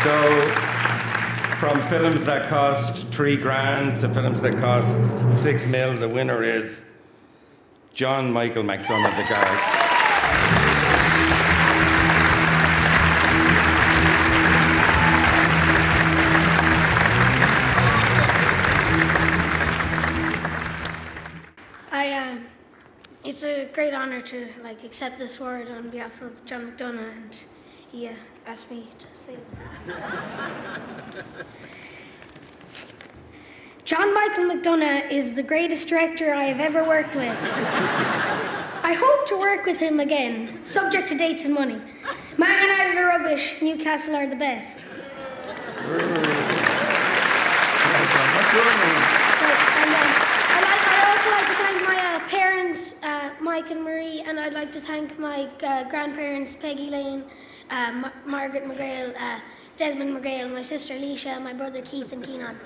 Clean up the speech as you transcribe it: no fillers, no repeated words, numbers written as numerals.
So, from films that cost $3,000 to films that cost $6 million, the winner is John Michael McDonagh, the guard. It's a great honour to accept this award on behalf of John McDonagh, and he asked me to say this. John Michael McDonagh is the greatest director I have ever worked with. I hope to work with him again, subject to dates and money. Man United are rubbish, Newcastle are the best. I'd also like to thank my parents, Mike and Marie, and I'd like to thank my grandparents, Peggy Lane, Margaret McGrail, Desmond McGrail, my sister Leisha, my brother Keith and Keenan.